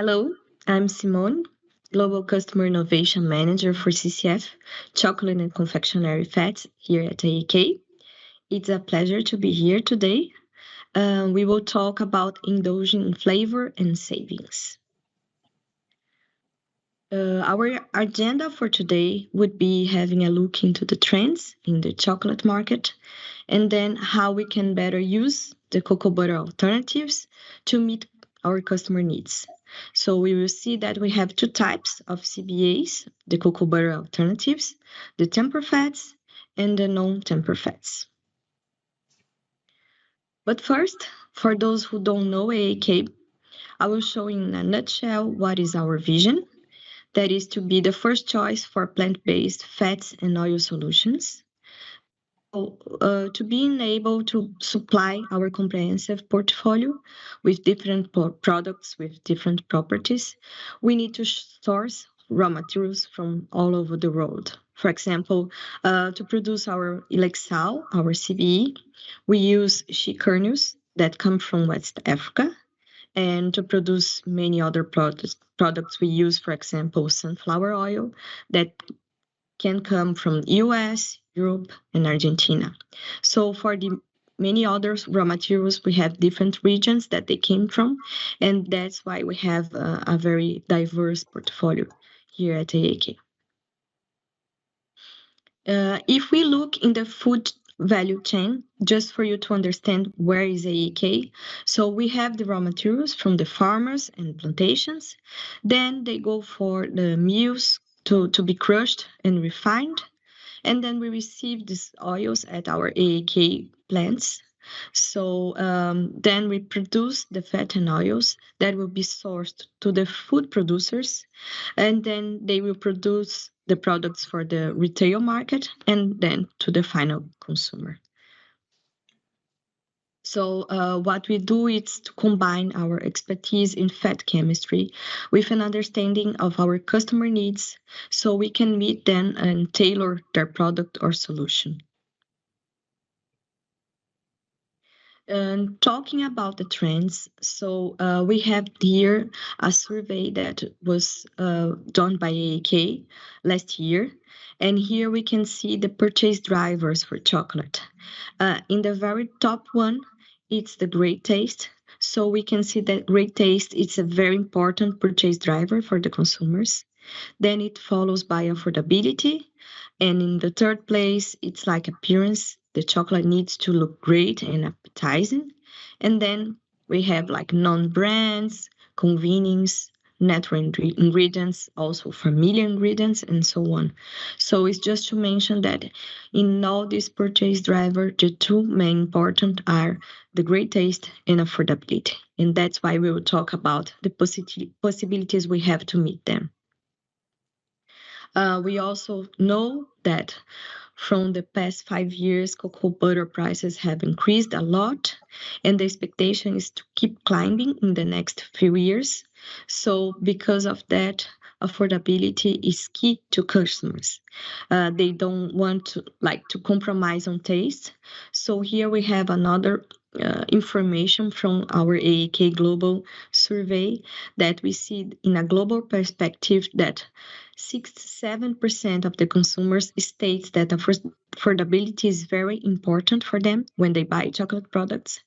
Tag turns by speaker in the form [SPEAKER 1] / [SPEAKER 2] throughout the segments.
[SPEAKER 1] Hello, I'm Simone, Global Customer Innovation Manager for CCF, Chocolate and Confectionery Fats here at AEK. It's a pleasure to be here today. We will talk about indulging in flavor and savings. Our agenda for today would be having a look into the trends in the chocolate market and then how we can better use the cocoa butter alternatives to meet our customer needs. So we will see that we have two types of CBAs, the cocoa butter alternatives, the temper fats and the non-temper fats. But first, for those who don't know AAK, I will show in a nutshell what is our vision. That is to be the first choice for plant-based fats and oil solutions. To being able to supply our comprehensive portfolio with different products with different properties, we need to source raw materials from all over the world. For example, to produce our Ilexal, our CBE, we use shea kernels that come from West Africa. And to produce many other products we use, for example, sunflower oil that can come from US, Europe, and Argentina. So for the many other raw materials, we have different regions that they came from, and that's why we have a very diverse portfolio here at AAK. If we look in the food value chain, just for you to understand where is AEK. So we have the raw materials from the farmers and plantations. Then they go for the mills to be crushed and refined. And then we receive these oils at our AEK plants. So then we produce the fat and oils that will be sourced to the food producers, and then they will produce the products for the retail market and then to the final consumer. So what we do is to combine our expertise in fat chemistry with an understanding of our customer needs so we can meet them and tailor their product or solution. Talking about the trends, so we have here a survey that was done by AAK last year, and here we can see the purchase drivers for chocolate. In the very top one, it's the great taste. So we can see that great taste is a very important purchase driver for the consumers. Then it follows by affordability, and in the third place, it's like appearance. The chocolate needs to look great and appetizing. And then we have like non-brands, convenience, natural ingredients, also familiar ingredients, and so on. So it's just to mention that in all these purchase drivers, the two main important are the great taste and affordability. And that's why we will talk about the possibilities we have to meet them. We also know that from the past 5 years, cocoa butter prices have increased a lot, and the expectation is to keep climbing in the next few years. So because of that, affordability is key to customers. They don't want to compromise on taste. So here we have another information from our AEK Global survey that we see in a global perspective that 67% of the consumers states that affordability is very important for them when they buy chocolate products.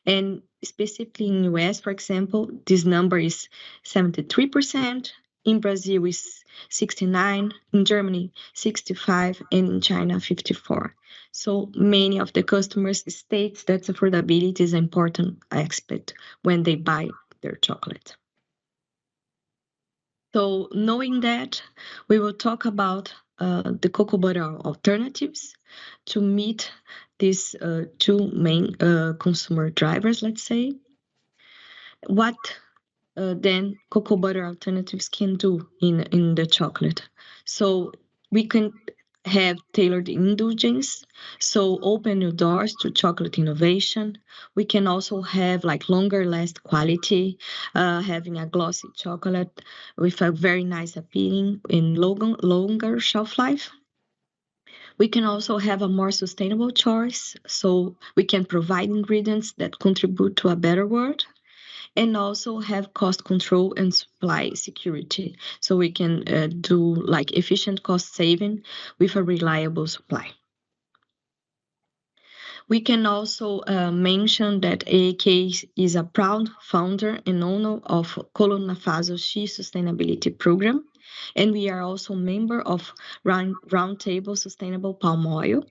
[SPEAKER 1] And specifically in US, for example, this number is 73%. In Brazil is 69, in Germany 65, and in China 54. So many of the customers states that affordability is an important aspect when they buy their chocolate. So knowing that, we will talk about the cocoa butter alternatives to meet these two main consumer drivers, let's say. What then cocoa butter alternatives can do in the chocolate. So we can have tailored indulgence, so open new doors to chocolate innovation. We can also have like longer last quality, having a glossy chocolate with a very nice appealing and longer shelf life. We can also have a more sustainable choice, so we can provide ingredients that contribute to a better world. and also have cost control and supply security. So we can do like efficient cost saving with a reliable supply. We can also mention that AAK is a proud founder and owner of Colonna Faso She Sustainability Program, and we are also member of Roundtable Sustainable Palm Oil.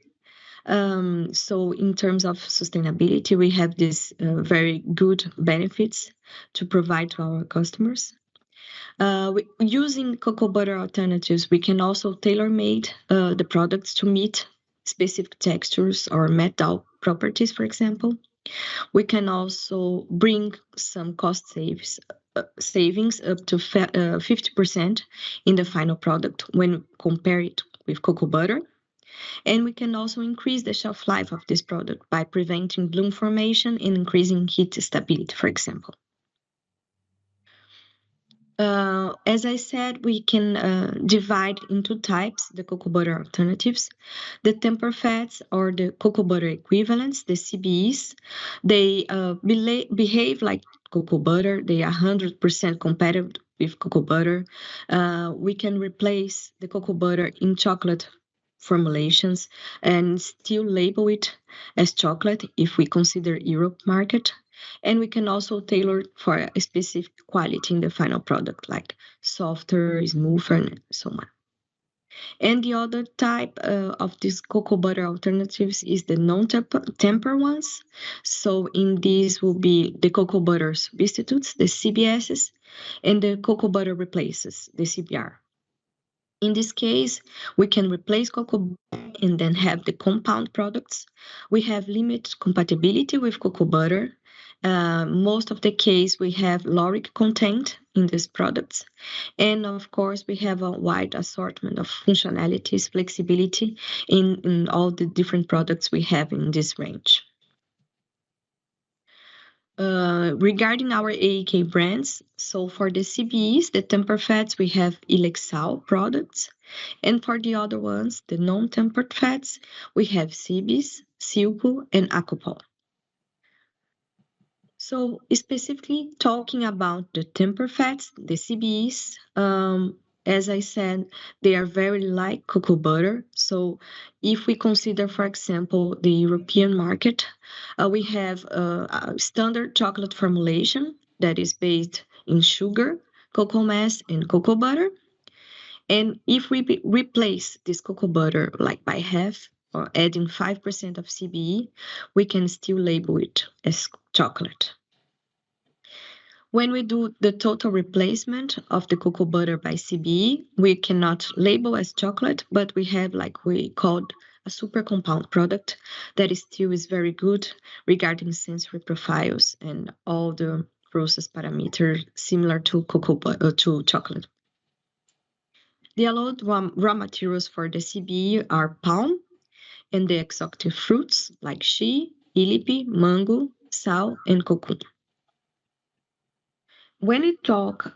[SPEAKER 1] So in terms of sustainability, we have these very good benefits to provide to our customers. Using cocoa butter alternatives, we can also tailor-made the products to meet specific textures or metal properties, for example. We can also bring some cost savings up to 50% in the final product when compared with cocoa butter. And we can also increase the shelf life of this product by preventing bloom formation and increasing heat stability, for example. As I said, we can divide into types the cocoa butter alternatives. The temper fats or the cocoa butter equivalents, the CBEs, they behave like cocoa butter. They are 100% compatible with cocoa butter. We can replace the cocoa butter in chocolate formulations and still label it as chocolate if we consider Europe market. And we can also tailor for a specific quality in the final product, like softer, smoother, and so on. And the other type of these cocoa butter alternatives is the non-temper ones. So in these will be the cocoa butter substitutes, the CBSs, and the cocoa butter replaces, the CBR. In this case, we can replace cocoa butter and then have the compound products. We have limited compatibility with cocoa butter. Most of the case, we have lauric content in these products. And of course, we have a wide assortment of functionalities, flexibility in all the different products we have in this range. Regarding our AAK brands, so for the CBEs, the temper fats, we have Ilexal products. And for the other ones, the non-tempered fats, we have CBs, Silco, and Acopol. So specifically talking about the temper fats, the CBEs, as I said, they are very like cocoa butter. So if we consider, for example, the European market, we have a standard chocolate formulation that is based in sugar, cocoa mass, and cocoa butter. And if we replace this cocoa butter like by half or adding 5% of CBE, we can still label it as chocolate. When we do the total replacement of the cocoa butter by CBE, we cannot label as chocolate, but we have like we called a super compound product that is still is very good regarding sensory profiles and all the process parameters similar to to chocolate. The allowed raw materials for the CBE are palm and the exotic fruits like shea, ilipi, mango, sal, and cocoa. When we talk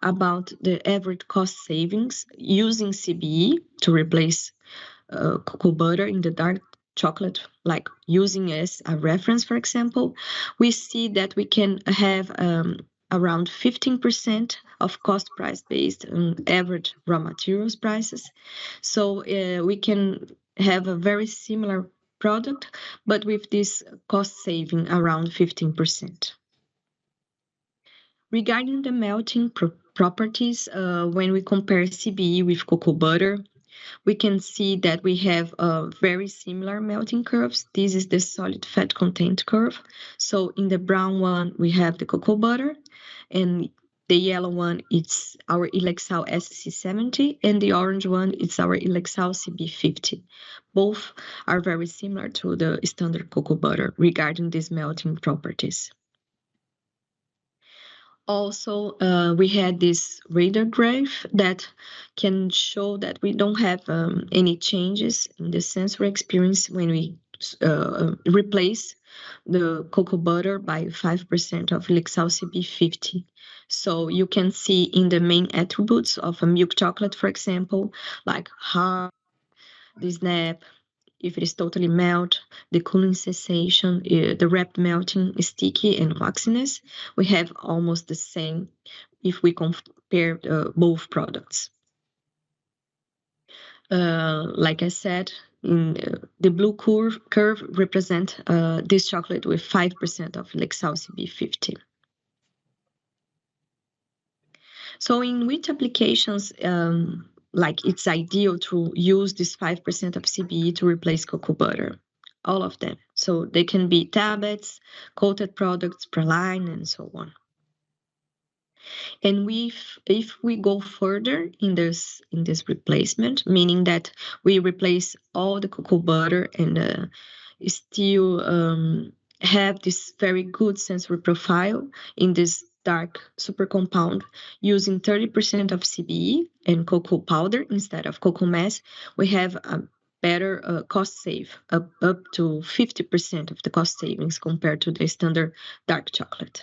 [SPEAKER 1] about the average cost savings using CBE to replace cocoa butter in the dark chocolate, like using as a reference, for example, we see that we can have around 15% of cost price based on average raw materials prices. So we can have a very similar product, but with this cost saving around 15%. Regarding the melting properties, when we compare CBE with cocoa butter, we can see that we have very similar melting curves. This is the solid fat content curve. So in the brown one, we have the cocoa butter, and the yellow one, it's our Ilexal SC70, and the orange one, it's our Ilexal CB50. Both are very similar to the standard cocoa butter regarding these melting properties. Also, we had this radar graph that can show that we don't have any changes in the sensory experience when we replace the cocoa butter by 5% of Lexal CB50. So you can see in the main attributes of a milk chocolate, for example, like hard, the snap, if it is totally melt, the cooling sensation, the rapid melting, sticky and waxiness, we have almost the same if we compare both products. Like I said, the blue curve represent this chocolate with 5% of Lexal CB50. So in which applications, like it's ideal to use this 5% of CBE to replace cocoa butter? All of them. So they can be tablets, coated products, praline, and so on. And if we go further in this replacement, meaning that we replace all the cocoa butter and still have this very good sensory profile in this dark super compound using 30% of CBE and cocoa powder instead of cocoa mass, we have a better cost save, up to 50% of the cost savings compared to the standard dark chocolate.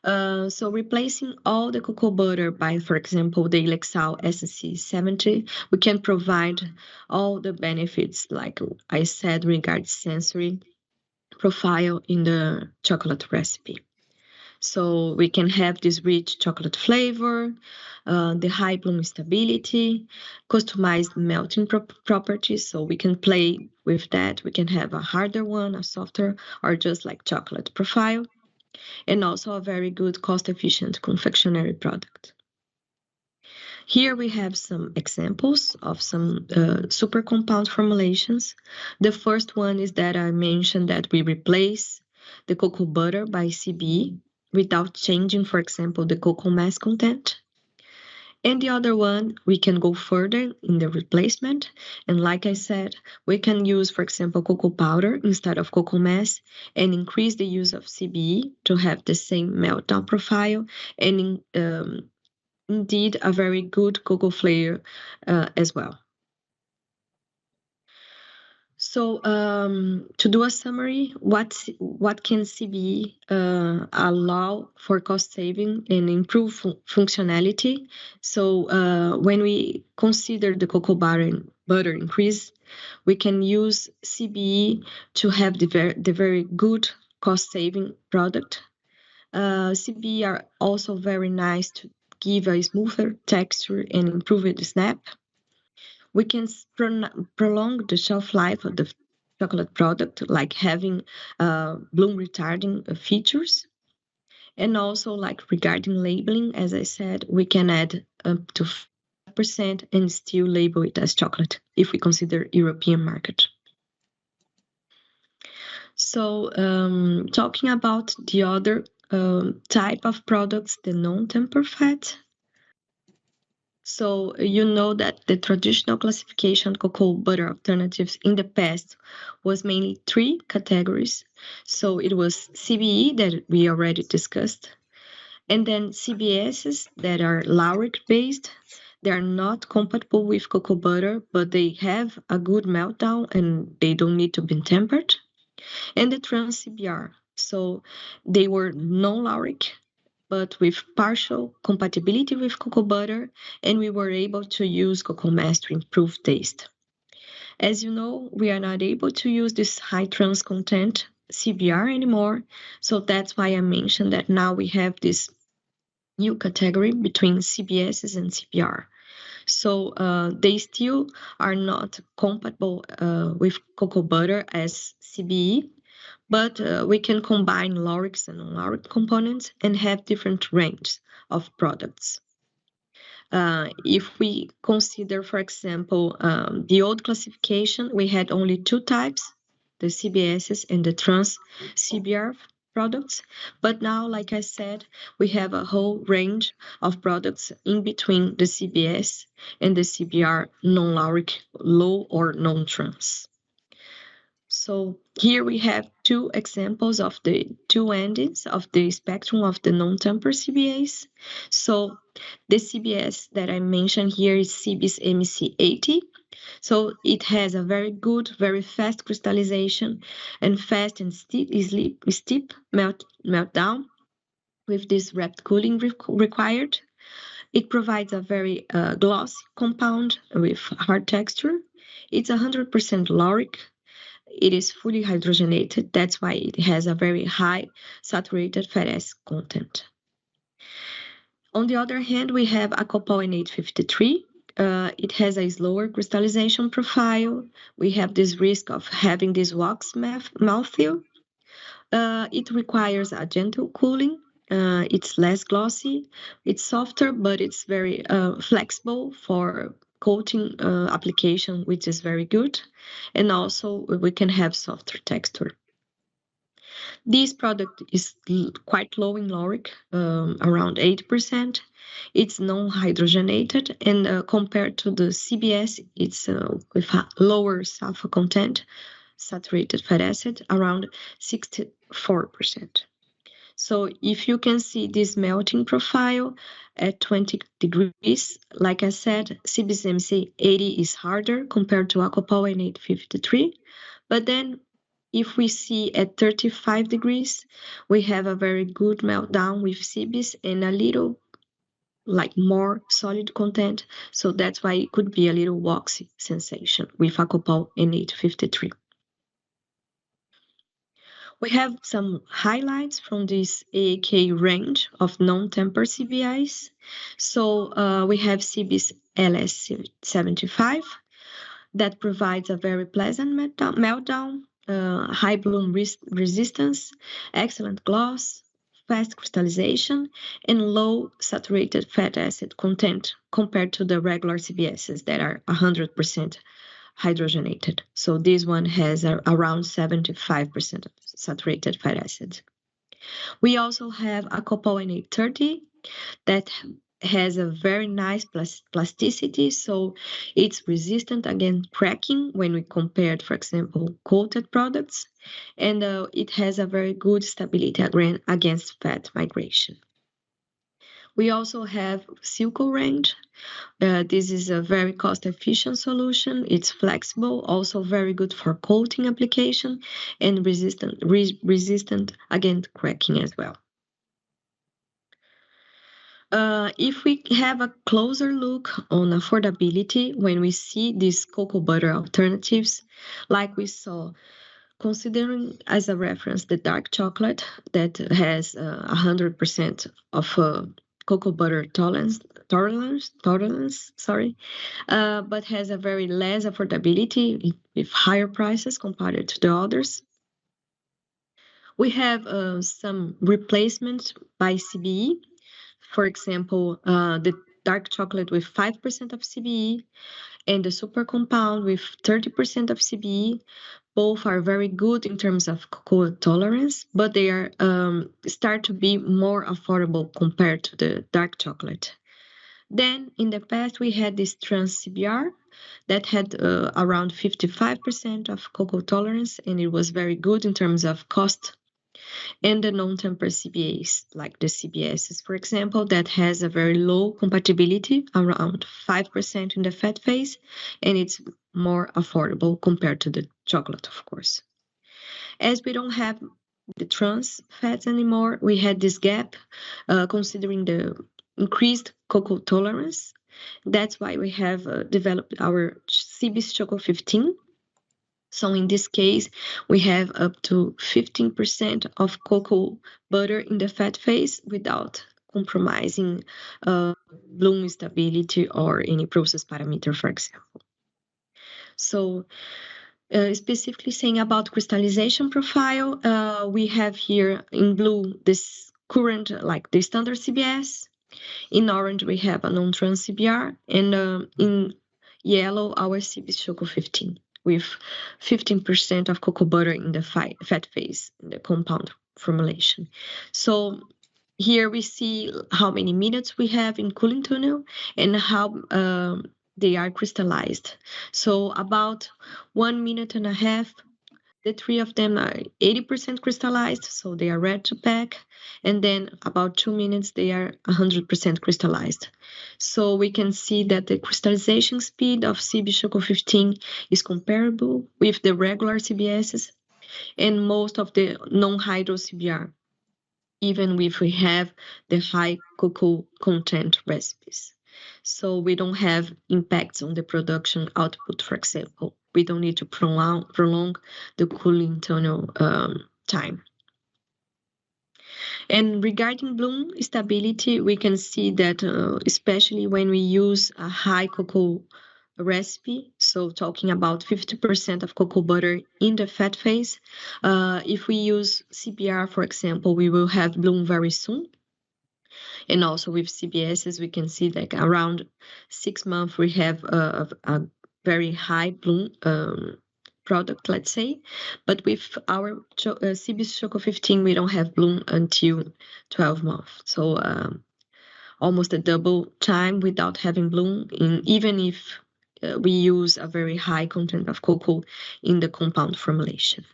[SPEAKER 1] So replacing all the cocoa butter by, for example, the Lexal SC70, we can provide all the benefits, like I said, regarding sensory profile in the chocolate recipe. So we can have this rich chocolate flavor, the high bloom stability, customized melting properties. So we can play with that. We can have a harder one, a softer, or just like chocolate profile, and also a very good cost-efficient confectionery product. Here we have some examples of some super compound formulations. The first one is that I mentioned that we replace the cocoa butter by CBE without changing, for example, the cocoa mass content. And the other one, we can go further in the replacement. And like I said, we can use, for example, cocoa powder instead of cocoa mass and increase the use of CBE to have the same meltdown profile and indeed a very good cocoa flavor as well. So to do a summary, what can CBE allow for cost saving and improve functionality? So when we consider the cocoa butter increase, we can use CBE to have the very good cost saving product. CBE are also very nice to give a smoother texture and improve the snap. We can prolong the shelf life of the chocolate product, like having bloom retarding features. And also, like regarding labeling, as I said, we can add up to 5% and still label it as chocolate if we consider European market. So talking about the other type of products, the non-temper fat. So you know that the traditional classification cocoa butter alternatives in the past was mainly three categories. So it was CBE that we already discussed, and then CBSs that are lauric based. They are not compatible with cocoa butter, but they have a good meltdown and they don't need to be tempered. And the trans CBR. So they were non-lauric but with partial compatibility with cocoa butter, and we were able to use cocoa mass to improve taste. As you know, we are not able to use this high trans content CBR anymore, so that's why I mentioned that now we have this new category between CBSs and CBR. So they still are not compatible with cocoa butter as CBE, but we can combine laurics and non-lauric components and have different ranges of products. If we consider, for example, the old classification, we had only two types, the CBSs and the trans CBR products. But now, like I said, we have a whole range of products in between the CBS and the CBR non-lauric, low or non-trans. So here we have two examples of the two endings of the spectrum of the non-temper CBAs. So the CBS that I mentioned here is CBS MC80. So it has a very good, very fast crystallization and fast and steep meltdown with this rapid cooling required. It provides a very glossy compound with hard texture It's 100% lauric. It is fully hydrogenated. That's why it has a very high saturated fat acid content. On the other hand, we have acopal 853. It has a slower crystallization profile. We have this risk of having this wax mouthfeel. It requires a gentle cooling. It's less glossy. It's softer, but it's very flexible for coating application, which is very good. And also, we can have softer texture. This product is quite low in lauric, around 8%. It's non-hydrogenated, and compared to the CBS, it's with a lower sulfur content, saturated fat acid, around 64%. So if you can see this melting profile at 20 degrees, like I said, CBCMC 80 is harder compared to Aquapower 853. But then if we see at 35 degrees, we have a very good meltdown with CBs and a little more solid content. So that's why it could be a little waxy sensation with Aquapower 853. We have some highlights from this AAK range of non-tempered CBIs. So we have CB's LS75 that provides a very pleasant meltdown, high bloom resistance, excellent gloss, fast crystallization, and low saturated fat acid content compared to the regular CBSs that are 100% hydrogenated. So this one has around 75% of saturated fat acid. We also have Acopal 830 that has a very nice plasticity, so it's resistant against cracking when we compared, for example, coated products, and it has a very good stability against fat migration. We also have Silco range. This is a very cost-efficient solution. It's flexible, also very good for coating application, and resistant against cracking as well. If we have a closer look on affordability, when we see these cocoa butter alternatives, like we saw, considering as a reference the dark chocolate that has 100% of cocoa butter tolerance, but has a very less affordability with higher prices compared to the others. We have some replacements by CBE. For example, the dark chocolate with 5% of CBE and the super compound with 30% of CBE. Both are very good in terms of cocoa tolerance, but they are start to be more affordable compared to the dark chocolate. Then in the past we had this trans CBR that had around 55% of cocoa tolerance, and it was very good in terms of cost. And the non-tempered CBAs, like the CBSs, for example, that has a very low compatibility, around 5% in the fat phase, and it's more affordable compared to the chocolate, of course. As we don't have the trans fats anymore, we had this gap considering the increased cocoa tolerance. That's why we have developed our CB's Choco 15. So in this case, we have up to 15% of cocoa butter in the fat phase without compromising bloom stability or any process parameter, for example. So specifically saying about crystallization profile, we have here in blue this current, like the standard CBS. In orange, we have a non-trans CBR, and in yellow, our CB's Choco 15 with 15% of cocoa butter in the fat phase, in the compound formulation. So here we see how many minutes we have in cooling tunnel and how they are crystallized. So about 1.5 minutes, the three of them are 80% crystallized, so they are ready to pack. And then about 2 minutes, they are 100% crystallized. So we can see that the crystallization speed of CB Choco 15 is comparable with the regular CBSs and most of the non-hydro CBR, even if we have the high cocoa content recipes. So we don't have impacts on the production output, for example. We don't need to prolong the cooling tunnel time. And regarding bloom stability, we can see that especially when we use a high cocoa recipe, so talking about 50% of cocoa butter in the fat phase, if we use CBR, for example, we will have bloom very soon. And also with CBSs, we can see like around 6 months, we have a very high bloom product, let's say. But with our CBS Choco 15, we don't have bloom until 12 months. So almost a double time without having bloom, even if we use a very high content of cocoa in the compound formulation.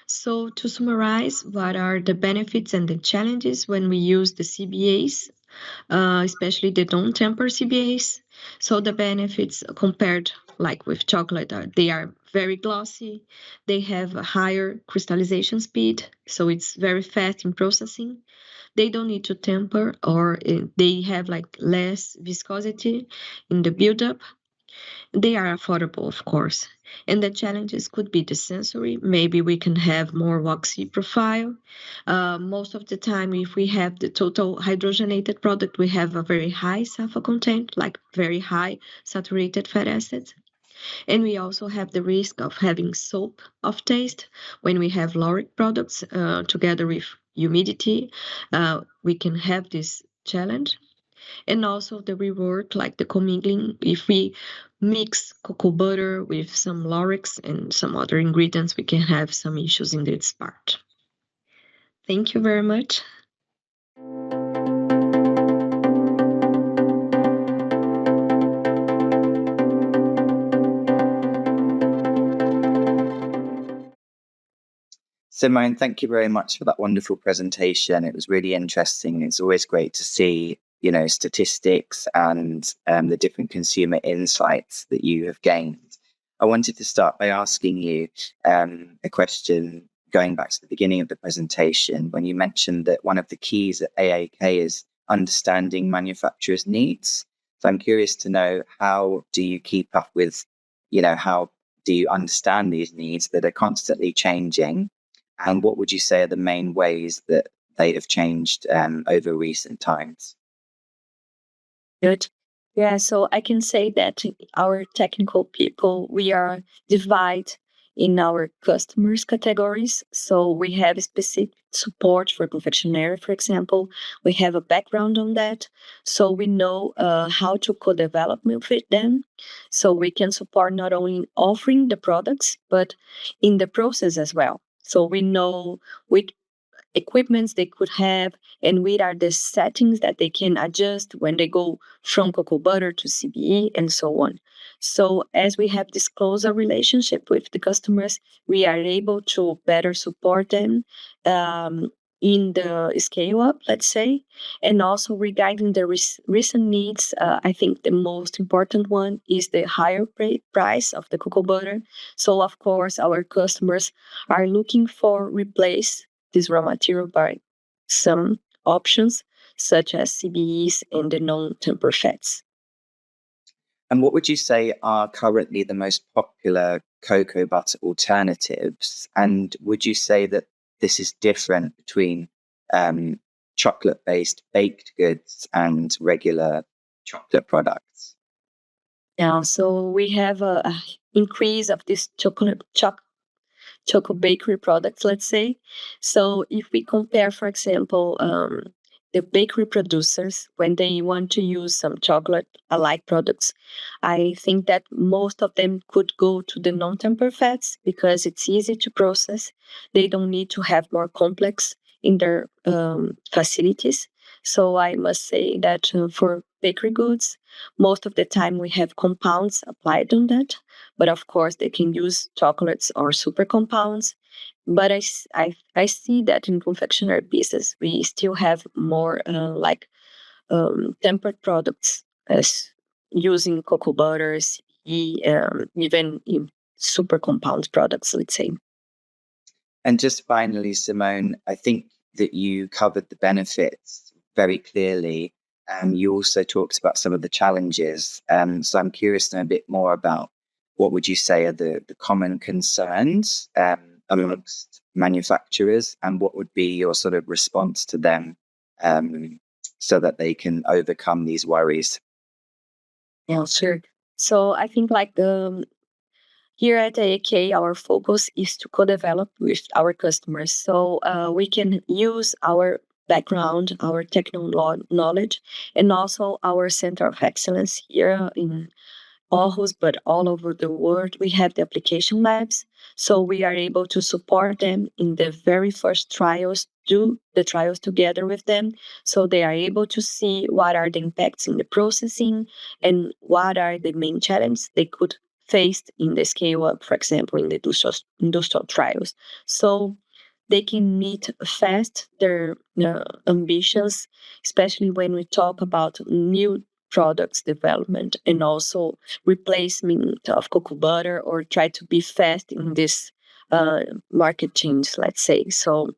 [SPEAKER 1] So to summarize, what are the benefits and the challenges when we use the CBAs, especially the non-temper CBAs? So the benefits compared like with chocolate, they are very glossy. They have a higher crystallization speed, so it's very fast in processing. They don't need to temper, or they have like less viscosity in the buildup. They are affordable, of course. And the challenges could be the sensory. Maybe we can have more waxy profile. Most of the time, if we have the total hydrogenated product, we have a very high sulfur content, like very high saturated fat acids. And we also have the risk of having soap of taste when we have lauric products together with humidity. We can have this challenge. And also the rework, like the commingling. If we mix cocoa butter with some laurics and some other ingredients, we can have some issues in this part. Thank you very much.
[SPEAKER 2] Simone, thank you very much for that wonderful presentation. It was really interesting. It's always great to see, statistics and the different consumer insights that you have gained. I wanted to start by asking you a question going back to the beginning of the presentation when you mentioned that one of the keys at AAK is understanding manufacturers' needs. So I'm curious to know, how do you keep up with, how do you understand these needs that are constantly changing? And what would you say are the main ways that they have changed over recent times?
[SPEAKER 1] Good. Yeah, so I can say that our technical people, we are divided in our customers categories. So we have specific support for confectionery, for example. We have a background on that. So we know how to co-develop with them. So we can support not only in offering the products, but in the process as well. So we know which equipments they could have and what are the settings that they can adjust when they go from cocoa butter to CBE and so on. So as we have this closer relationship with the customers, we are able to better support them in the scale up, let's say. And also regarding the recent needs, I think the most important one is the higher price of the cocoa butter. So of course, our customers are looking for replace this raw material by some options such as CBEs and the non-temper fats.
[SPEAKER 2] And what would you say are currently the most popular cocoa butter alternatives? And would you say that this is different between chocolate-based baked goods and regular chocolate products?
[SPEAKER 1] Yeah, so we have a increase of this chocolate bakery products, let's say. So if we compare, for example, the bakery producers, when they want to use some chocolate alike products, I think that most of them could go to the non-temper fats because it's easy to process. They don't need to have more complex in their facilities. So I must say that for bakery goods, most of the time we have compounds applied on that. But of course, they can use chocolates or super compounds. But I see that in confectionery pieces, we still have more tempered products as using cocoa butters, even in super compound products, let's say.
[SPEAKER 2] And just finally, Simone, I think that you covered the benefits very clearly. You also talked about some of the challenges. So I'm curious to know a bit more about what would you say are the common concerns amongst manufacturers, and what would be your sort of response to them, so that they can overcome these worries?
[SPEAKER 1] Yeah, sure. So I think like here at AAK, our focus is to co-develop with our customers. So we can use our background, our technical knowledge, and also our center of excellence here in Aarhus, but all over the world. We have the application labs. So we are able to support them in the very first trials, do the trials together with them. So they are able to see what are the impacts in the processing and what are the main challenges they could face in the scale up, for example, in the industrial trials. So they can meet fast their ambitions, especially when we talk about new products development and also replacement of cocoa butter, or try to be fast in this market change, let's say. So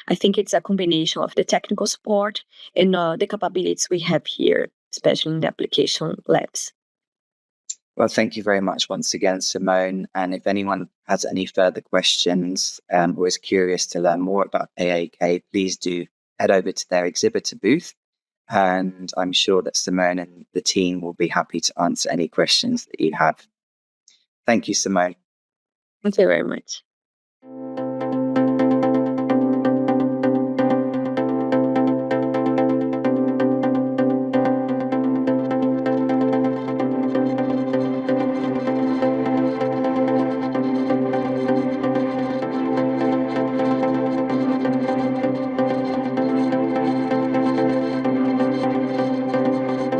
[SPEAKER 1] I think it's a combination of the technical support and the capabilities we have here, especially in the application labs.
[SPEAKER 2] Well, thank you very much once again, Simone. And if anyone has any further questions, or is curious to learn more about AAK, please do head over to their exhibitor booth. And I'm sure that Simone and the team will be happy to answer any questions that you have. Thank you, Simone.
[SPEAKER 1] Thank you very much.